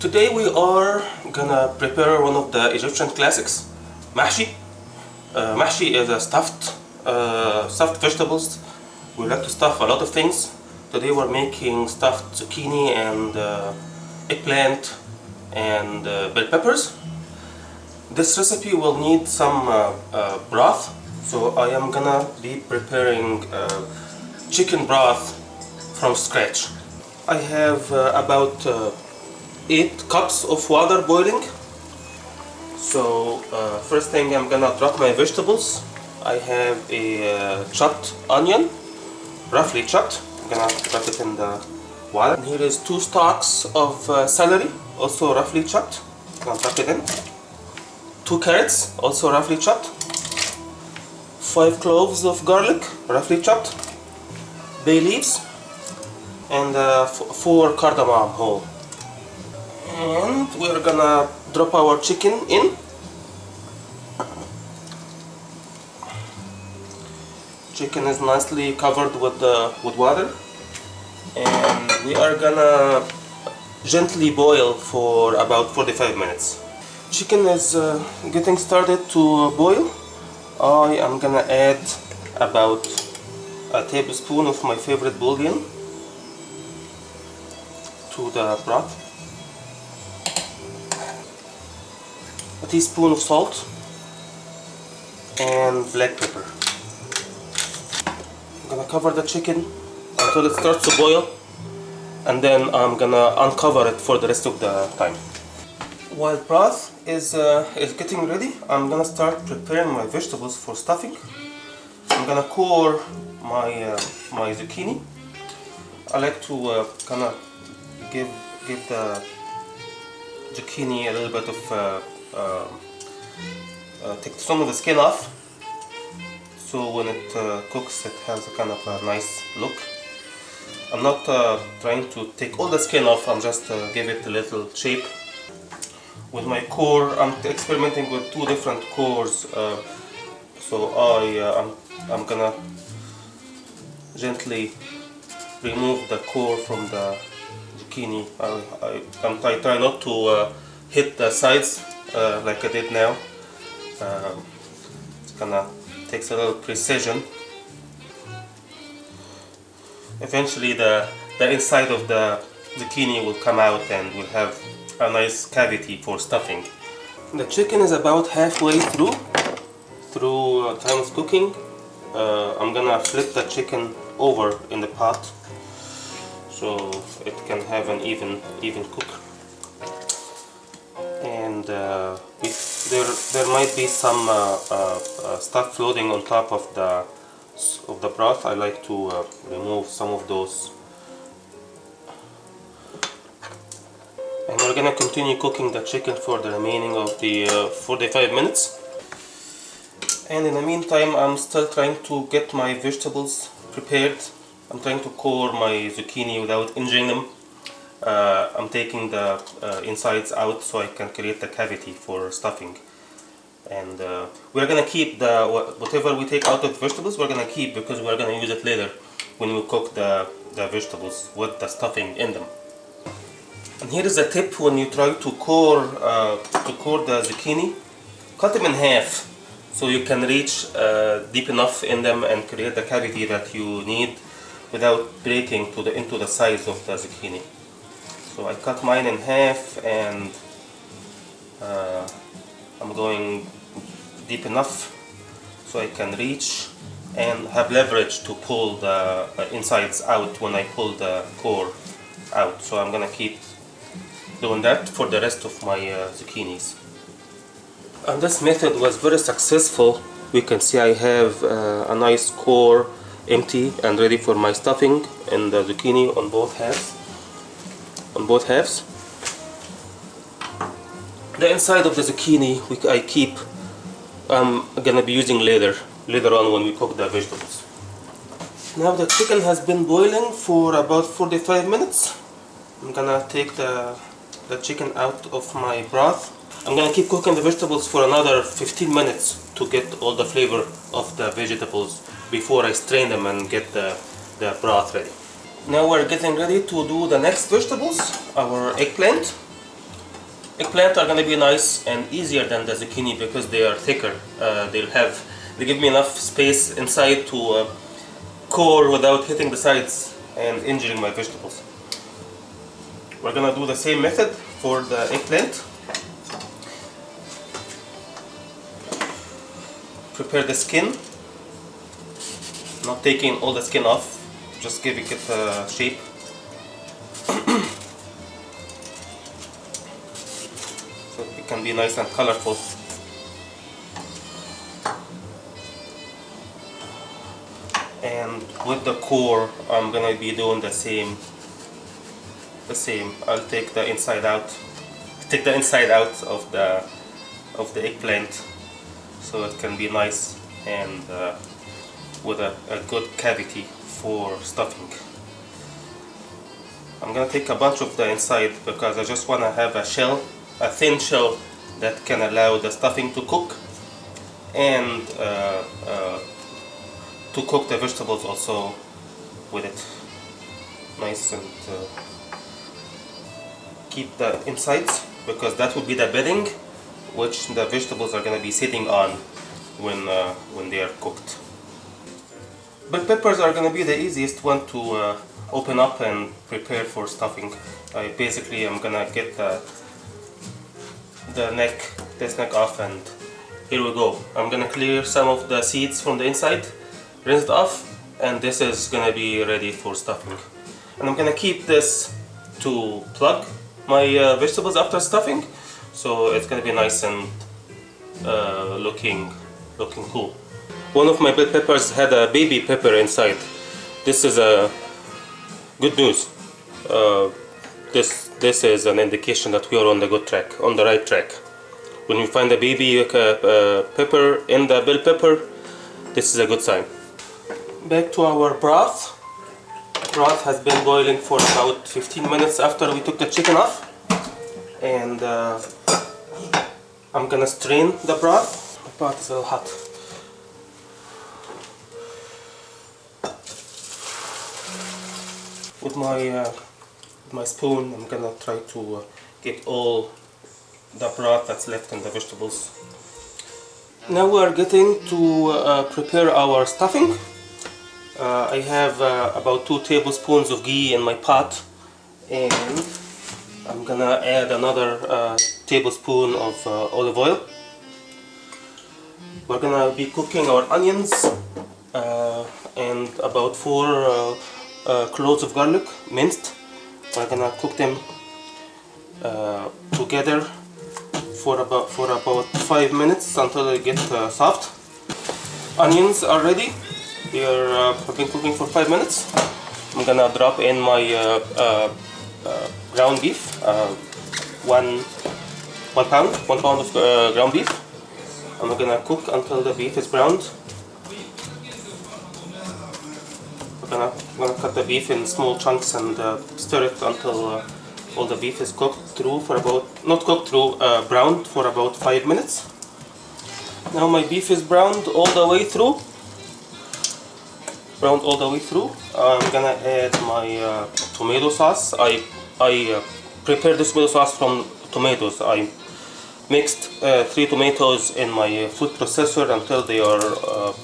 Today we are gonna prepare one of the Egyptian classics, Mahshi. Mahshi is a stuffed vegetables. We like to stuff a lot of things. Today we're making stuffed zucchini and eggplant and bell peppers. This recipe will need some broth, so I am gonna be preparing chicken broth from scratch. I have about 8 cups of water boiling. So first thing, I'm gonna drop my vegetables. I have a chopped onion, roughly chopped. I'm gonna drop it in the water. And here is 2 stalks of celery, also roughly chopped. I'm gonna drop it in. 2 carrots, also roughly chopped. 5 cloves of garlic, roughly chopped. Bay leaves, and 4 cardamom whole. And we're gonna drop our chicken in. Chicken is nicely covered with water, and we are gonna gently boil for about 45 minutes. Chicken is getting started to boil. I am gonna add about a tablespoon of my favorite bouillon to the broth. A teaspoon of salt and black pepper. I'm gonna cover the chicken until it starts to boil, and then I'm gonna uncover it for the rest of the time. While broth is getting ready, I'm gonna start preparing my vegetables for stuffing. I'm gonna core my zucchini. I like to kind of give the zucchini a little bit of take some of the skin off, so when it cooks it has a kind of a nice look. I'm not trying to take all the skin off, I'm just give it a little shape. With my core, I'm experimenting with 2 different cores, so I'm gonna gently remove the core from the zucchini. I try not to hit the sides like I did now. It kinda takes a little precision. Eventually the inside of the zucchini will come out and we'll have a nice cavity for stuffing. The chicken is about halfway through time of cooking. I'm gonna flip the chicken over in the pot so it can have an even cook. And there might be some stuff floating on top of the broth. I like to remove some of those. And we're gonna continue cooking the chicken for the remaining of the 45 minutes. And in the meantime, I'm still trying to get my vegetables prepared. I'm trying to core my zucchini without injuring them. I'm taking the insides out so I can create the cavity for stuffing. And we're gonna keep whatever we take out of the vegetables, we're gonna keep, because we're gonna use it later when we cook the vegetables with the stuffing in them. And here is a tip: when you try to core the zucchini, cut them in half so you can reach deep enough in them and create the cavity that you need without breaking into the size of the zucchini. So I cut mine in half, and I'm going deep enough so I can reach and have leverage to pull the insides out when I pull the core out. So I'm gonna keep doing that for the rest of my zucchinis. And this method was very successful. We can see I have a nice core empty and ready for my stuffing in the zucchini on both halves. The inside of the zucchini I'm gonna be using later on when we cook the vegetables. Now the chicken has been boiling for about 45 minutes. I'm gonna take the chicken out of my broth. I'm gonna keep cooking the vegetables for another 15 minutes to get all the flavor of the vegetables before I strain them and get the broth ready. Now we're getting ready to do the next vegetables, our eggplant. Eggplant are gonna be nice and easier than the zucchini because they are thicker. They give me enough space inside to core without hitting the sides and injuring my vegetables. We're gonna do the same method for the eggplant. Prepare the skin, not taking all the skin off, just giving it a shape. So it can be nice and colorful. And with the core, I'm gonna be doing the same. I'll take the inside out. Take the inside out of the eggplant, so it can be nice and with a good cavity for stuffing. I'm gonna take a bunch of the inside because I just wanna have a shell, a thin shell that can allow the stuffing to cook and to cook the vegetables also with it. Nice and keep the insides because that will be the bedding which the vegetables are going to be sitting on when they are cooked. Bell peppers are going to be the easiest one to open up and prepare for stuffing. Basically I'm going to get this neck off, and here we go. I'm going to clear some of the seeds from the inside, rinse it off, and this is going to be ready for stuffing. And I'm going to keep this to plug my vegetables after stuffing, so it's going to be nice and looking cool. One of my bell peppers had a baby pepper inside. This is a good news. This is an indication that we are on the right track. When you find a baby pepper in the bell pepper, this is a good sign. Back to our broth. Broth has been boiling for about 15 minutes after we took the chicken off, and I'm gonna strain the broth. The broth is a little hot. With my spoon, I'm gonna try to get all the broth that's left in the vegetables. Now we are getting to prepare our stuffing. I have about 2 tablespoons of ghee in my pot, and I'm gonna add another tablespoon of olive oil. We're gonna be cooking our onions and about 4 cloves of garlic minced. We're gonna cook them together for about 5 minutes until they get soft. Onions are ready. They have been cooking for 5 minutes. I'm gonna drop in my ground beef, 1 pound of ground beef. I'm gonna cook until the beef is browned. I'm gonna cut the beef in small chunks and stir it until all the beef is cooked through browned for about 5 minutes. Now my beef is browned all the way through. I'm gonna add my tomato sauce. I prepared this tomato sauce from tomatoes. I mixed 3 tomatoes in my food processor until they are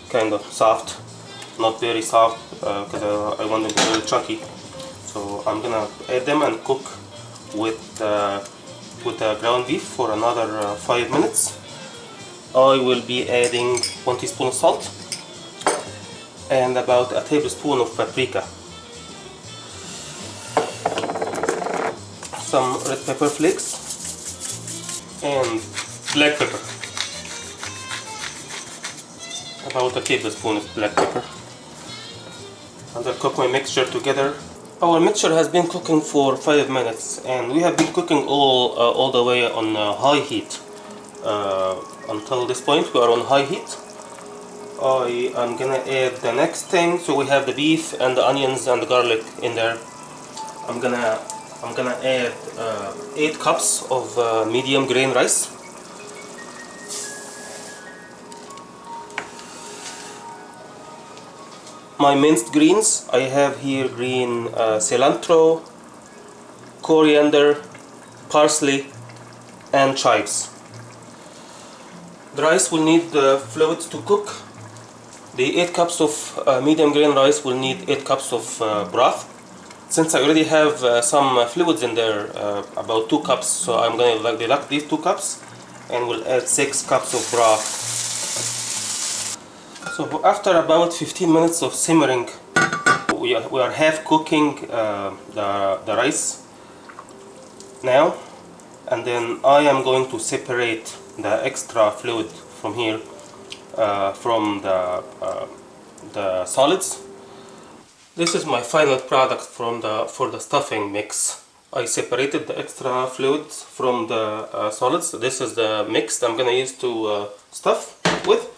kind of soft, not very soft, because I want them to be very chunky. So I'm gonna add them and cook with the ground beef for another 5 minutes. I will be adding 1 teaspoon of salt and about a tablespoon of paprika, some red pepper flakes, and black pepper, about a tablespoon of black pepper. And I'll cook my mixture together. Our mixture has been cooking for 5 minutes, and we have been cooking all the way on high heat. Until this point we are on high heat. I am gonna add the next thing. So we have the beef and the onions and the garlic in there. I'm gonna add 8 cups of medium grain rice. My minced greens, I have here green cilantro, coriander, parsley, and chives. The rice will need fluids to cook. The 8 cups of medium grain rice will need 8 cups of broth. Since I already have some fluids in there, about 2 cups, so I'm going to deduct these 2 cups and we'll add 6 cups of broth. So after about 15 minutes of simmering, we are half cooking the rice now, and then I am going to separate the extra fluid from here from the solids. This is my final product for the stuffing mix. I separated the extra fluids from the solids. This is the mix that I'm gonna use to stuff with,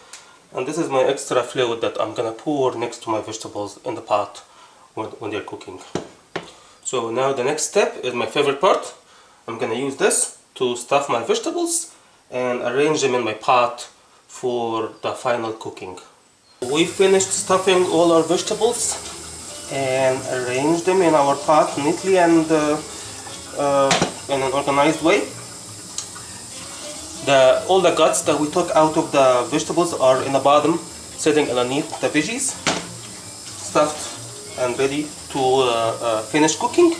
and this is my extra fluid that I'm gonna pour next to my vegetables in the pot when they're cooking. So now the next step is my favorite part. I'm gonna use this to stuff my vegetables and arrange them in my pot for the final cooking. We finished stuffing all our vegetables and arranged them in our pot neatly and in an organized way. All the guts that we took out of the vegetables are in the bottom, sitting underneath the veggies, stuffed and ready to finish cooking.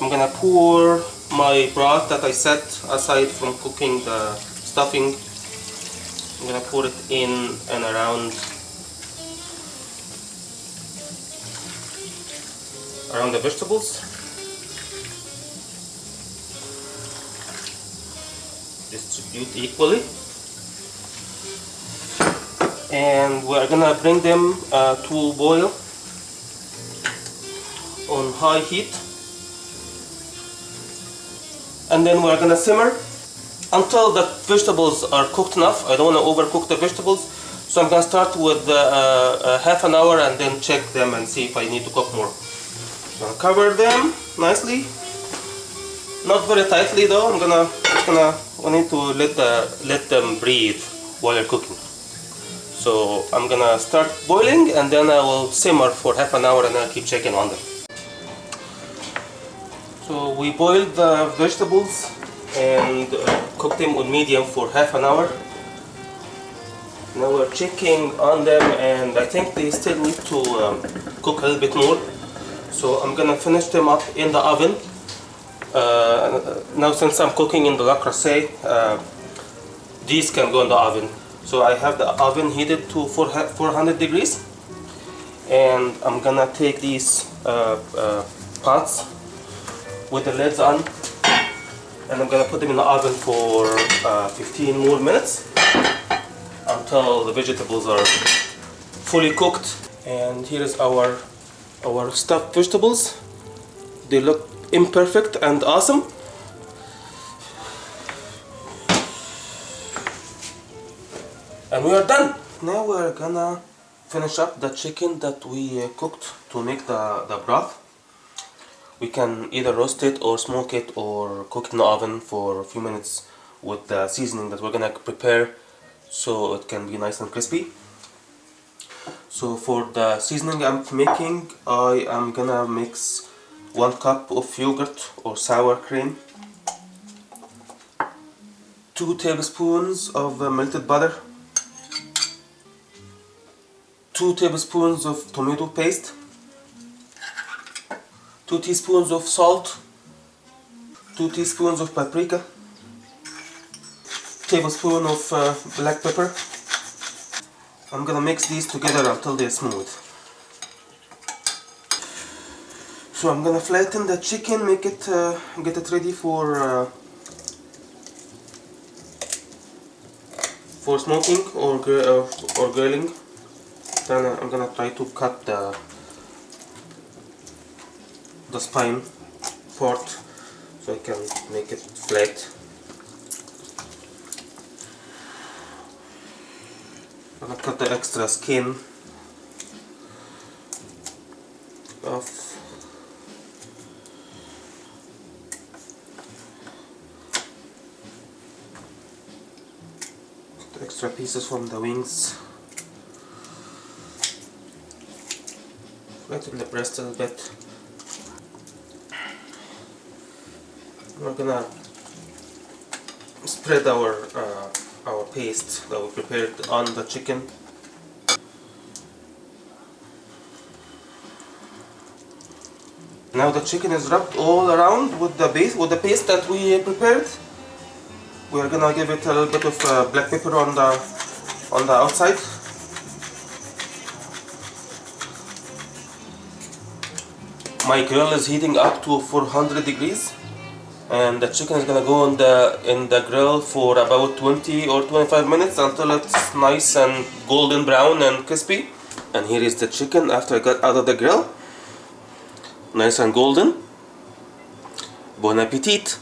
I'm gonna pour my broth that I set aside from cooking the stuffing. I'm gonna pour it in and around the vegetables. Distribute equally, and we're gonna bring them to boil on high heat, and then we're gonna simmer until the vegetables are cooked enough. I don't want to overcook the vegetables, so I'm gonna start with half an hour and then check them and see if I need to cook more. So I'll cover them nicely, not very tightly though. I need to let them breathe while you're cooking. So I'm gonna start boiling and then I will simmer for half an hour and I'll keep checking on them. So we boiled the vegetables and cooked them on medium for half an hour. Now we're checking on them and I think they still need to cook a little bit more. So I'm gonna finish them up in the oven. Now since I'm cooking in the Le Creuset, these can go in the oven. So I have the oven heated to 400 degrees, and I'm gonna take these pots with the lids on and I'm gonna put them in the oven for 15 more minutes until the vegetables are fully cooked. And here is our stuffed vegetables. They look imperfect and awesome. And we are done. Now we're gonna finish up the chicken that we cooked to make the broth. We can either roast it or smoke it or cook it in the oven for a few minutes with the seasoning that we're gonna prepare so it can be nice and crispy. So for the seasoning I'm making, I am gonna mix 1 cup of yogurt or sour cream, 2 tablespoons of melted butter, 2 tablespoons of tomato paste, 2 teaspoons of salt, 2 teaspoons of paprika, tablespoon of black pepper. I'm gonna mix these together until they're smooth. So I'm gonna flatten the chicken, make it get it ready for smoking or grilling. Then I'm gonna try to cut the spine part so I can make it flat. I'm gonna cut the extra skin off. The extra pieces from the wings. Flatten the breast a little bit. We're gonna spread our paste that we prepared on the chicken. Now the chicken is wrapped all around with the paste that we prepared. We are gonna give it a little bit of black pepper on the outside. My grill is heating up to 400 degrees, and the chicken is gonna go in the grill for about 20 or 25 minutes until it's nice and golden brown and crispy. And here is the chicken after I got out of the grill, nice and golden. Bon appetit!